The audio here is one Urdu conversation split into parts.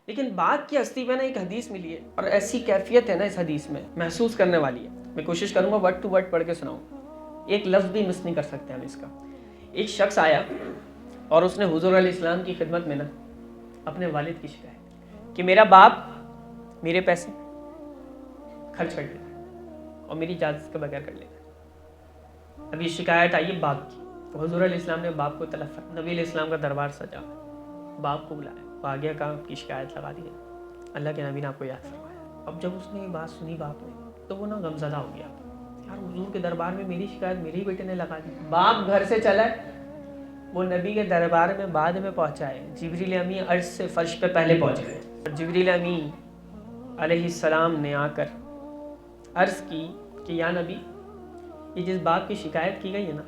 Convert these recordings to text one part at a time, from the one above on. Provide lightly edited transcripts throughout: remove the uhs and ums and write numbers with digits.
لیکن بات کی ہستی میں نا ایک حدیث ملی ہے اور ایسی کیفیت ہے نا اس حدیث میں محسوس کرنے والی ہے. میں کوشش کروں گا ورڈ ٹو ورڈ پڑھ کے سناؤں, ایک لفظ بھی مس نہیں کر سکتے ہم اس کا. ایک شخص آیا اور اس نے حضور علیہ السلام کی خدمت میں نا اپنے والد کی شکایت کہ میرا باپ میرے پیسے خرچ کر لیتا ہے اور میری اجازت کے بغیر کر لیتا ہے. اب یہ شکایت آئی ہے باپ کی. تو حضور علیہ السلام نے باپ کو طلب فرمایا. نبی علیہ السلام کا دربار سجا, باپ کو بلایا, وہ آگے کا آپ کی شکایت لگا دی. اللہ کے نبی نے آپ کو یاد فرمایا. اب جب اس نے یہ بات سنی باپ نے تو وہ نا غمزدہ ہو گیا, یار حضور کے دربار میں میری شکایت میرے ہی بیٹے نے لگا دی. باپ گھر سے چلا, وہ نبی کے دربار میں بعد میں پہنچا ہے. جبریل امی عرش سے فرش پہ پہلے پہنچ گئے. جبریل امی علیہ السلام نے آ کر عرض کی کہ یا نبی, یہ جس باپ کی شکایت کی گئی ہے نا,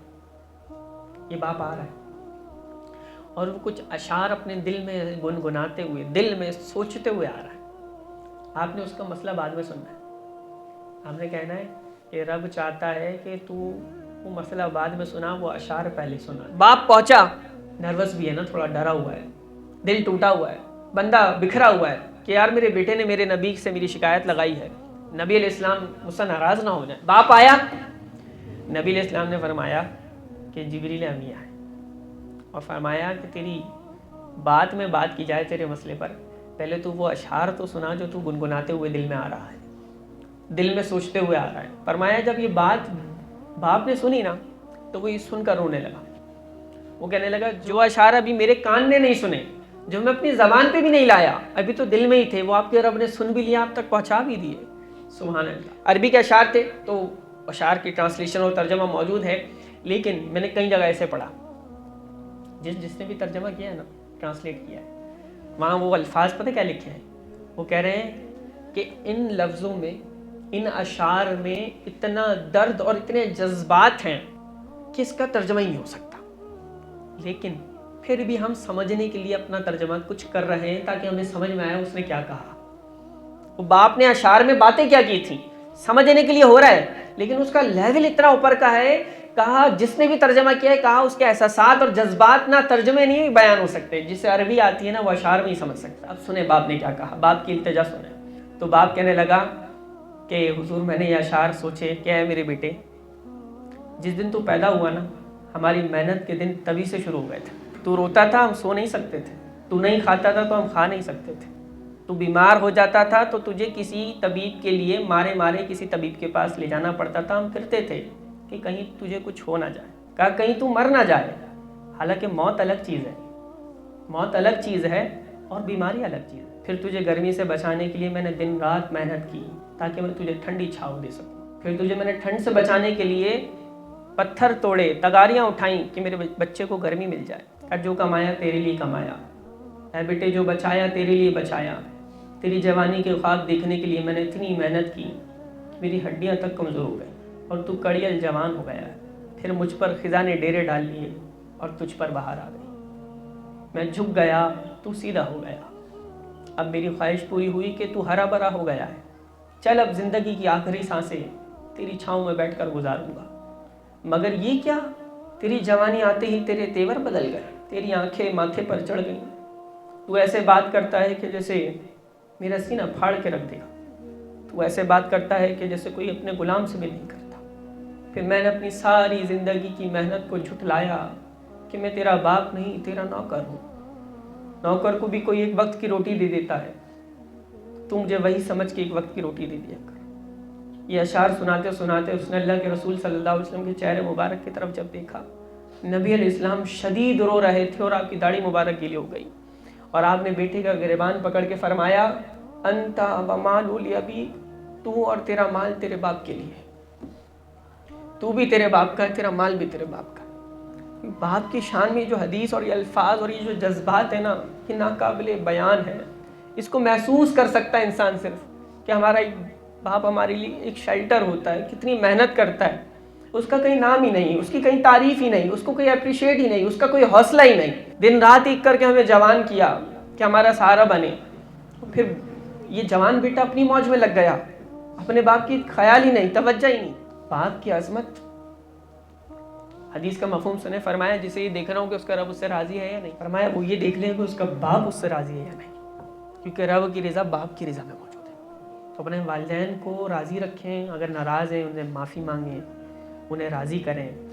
یہ باپ آ رہا ہے اور وہ کچھ اشعار اپنے دل میں گنگناتے ہوئے, دل میں سوچتے ہوئے آ رہا ہے. آپ نے اس کا مسئلہ بعد میں سننا ہے. آپ نے کہنا ہے کہ رب چاہتا ہے کہ تو وہ مسئلہ بعد میں سنا, وہ اشعار پہلے سنا. باپ پہنچا, نروس بھی ہے نا, تھوڑا ڈرا ہوا ہے, دل ٹوٹا ہوا ہے, بندہ بکھرا ہوا ہے کہ یار میرے بیٹے نے میرے نبی سے میری شکایت لگائی ہے, نبی علیہ السلام مجھ سے ناراض نہ ہو جائے. باپ آیا, نبی علیہ السلام نے فرمایا کہ جبریل امی آئے اور فرمایا کہ تیری بات میں بات کی جائے تیرے مسئلے پر, پہلے تو وہ اشعار تو سنا جو تو گنگناتے ہوئے دل میں آ رہا ہے, دل میں سوچتے ہوئے آ رہا ہے. فرمایا جب یہ بات باپ نے سنی نا تو وہ یہ سن کر رونے لگا. وہ کہنے لگا جو اشعار ابھی میرے کان نے نہیں سنے, جو میں اپنی زبان پہ بھی نہیں لایا, ابھی تو دل میں ہی تھے, وہ آپ کے رب نے سن بھی لیا, آپ تک پہنچا بھی دیے. سبحان اللہ. عربی کے اشعار تھے تو اشعار کی ٹرانسلیشن اور ترجمہ موجود ہے, لیکن میں نے کئی جگہ ایسے پڑھا, جس نے بھی ترجمہ کیا ہے نا, ٹرانسلیٹ کیا ہے, وہاں وہ الفاظ پتہ کیا لکھے ہیں. وہ کہہ رہے ہیں کہ ان لفظوں میں, ان اشعار میں اتنا درد اور اتنے جذبات ہیں کہ اس کا ترجمہ ہی نہیں ہو سکتا, لیکن پھر بھی ہم سمجھنے کے لیے اپنا ترجمہ کچھ کر رہے ہیں تاکہ ہمیں سمجھ میں آئے اس نے کیا کہا. وہ باپ نے اشعار میں باتیں کیا کی تھیں سمجھنے کے لیے ہو رہا ہے, لیکن اس کا لیول اتنا اوپر کا ہے. کہا جس نے بھی ترجمہ کیا ہے, کہا اس کے احساسات اور جذبات نہ ترجمے نہیں بیان ہو سکتے, جس سے عربی آتی ہے نا وہ اشعار میں ہی سمجھ سکتا. اب سنیں باپ نے کیا کہا, باپ کی التجا سنیں. تو باپ کہنے لگا کہ حضور میں نے یہ اشعار سوچے, کیا ہے میرے بیٹے, جس دن تو پیدا ہوا نا ہماری محنت کے دن تبھی سے شروع ہو گئے تھے. تو روتا تھا ہم سو نہیں سکتے تھے, تو نہیں کھاتا تھا تو ہم کھا نہیں سکتے تھے, تو بیمار ہو جاتا تھا تو تجھے کسی طبیب کے لیے مارے مارے کسی طبیب کے پاس لے جانا پڑتا تھا, ہم پھرتے تھے کہ کہیں تجھے کچھ ہو نہ جائے. کہا کہیں تو مر نہ جائے. حالانکہ موت الگ چیز ہے, موت الگ چیز ہے اور بیماری الگ چیز ہے. پھر تجھے گرمی سے بچانے کے لیے میں نے دن رات محنت کی تاکہ میں تجھے ٹھنڈی چھاؤ دے سکوں. پھر تجھے میں نے ٹھنڈ سے بچانے کے لیے پتھر توڑے, تگاریاں اٹھائیں کہ میرے بچے کو گرمی مل جائے. اور جو کمایا تیرے لیے کمایا, اے بیٹے جو بچایا تیرے لیے بچایا. تیری جوانی کے خواب دیکھنے کے لیے میں نے اتنی محنت کی کہ میری ہڈیاں تک کمزور ہو گئی اور تو کڑیل جوان ہو گیا. پھر مجھ پر خزاں نے ڈیرے ڈال لیے اور تجھ پر بہار آ گئی. میں جھک گیا تو سیدھا ہو گیا. اب میری خواہش پوری ہوئی کہ تو ہرا بھرا ہو گیا ہے, چل اب زندگی کی آخری سانسیں تیری چھاؤں میں بیٹھ کر گزاروں گا. مگر یہ کیا, تیری جوانی آتے ہی تیرے تیور بدل گئے, تیری آنکھیں ماتھے پر چڑھ گئیں. تو ایسے بات کرتا ہے کہ جیسے میرا سینہ پھاڑ کے رکھ دے گا. تو ایسے بات کرتا ہے کہ جیسے کوئی اپنے غلام سے بھی نہیں کرتا. پھر میں نے اپنی ساری زندگی کی محنت کو جھٹلایا کہ میں تیرا باپ نہیں تیرا نوکر ہوں. نوکر کو بھی کوئی ایک وقت کی روٹی دے دیتا ہے, تو مجھے وہی سمجھ کے ایک وقت کی روٹی دے دیا کر. یہ اشعار سناتے سناتے اس نے اللہ کے رسول صلی اللہ علیہ وسلم کے چہرے مبارک کی طرف جب دیکھا, نبی علیہ السلام شدید رو رہے تھے اور آپ کی داڑھی مبارک گیلی ہو گئی. اور آپ نے بیٹے کا گریبان پکڑ کے فرمایا انت و مال ابی, تو اور تیرا مال تیرے باپ کے لیے, تو بھی تیرے باپ کا ہے, تیرا مال بھی تیرے باپ کا. باپ کی شان میں جو حدیث اور یہ الفاظ اور یہ جو جذبات ہیں نا, یہ ناقابل بیان ہے. اس کو محسوس کر سکتا ہے انسان صرف کہ ہمارا ایک باپ ہمارے لیے ایک شیلٹر ہوتا ہے, کتنی محنت کرتا ہے, اس کا کہیں نام ہی نہیں, اس کی کہیں تعریف ہی نہیں, اس کو کوئی اپریشیٹ ہی نہیں, اس کا کوئی حوصلہ ہی نہیں. دن رات ایک کر کے ہمیں جوان کیا کہ ہمارا سہارا بنے. پھر یہ جوان بیٹا اپنی موج میں لگ گیا, اپنے باپ کی خیال ہی نہیں, توجہ ہی نہیں. باپ کی عظمت, حدیث کا مفہوم سنے. فرمایا جسے یہ دیکھ رہا ہوں کہ اس کا رب اس سے راضی ہے یا نہیں, فرمایا وہ یہ دیکھ لے کہ اس کا باپ اس سے راضی ہے یا نہیں. کیونکہ رب کی رضا باپ کی رضا میں موجود ہے۔ تو اپنے والدین کو راضی رکھیں، اگر ناراض ہیں انہیں معافی مانگیں، انہیں راضی کریں۔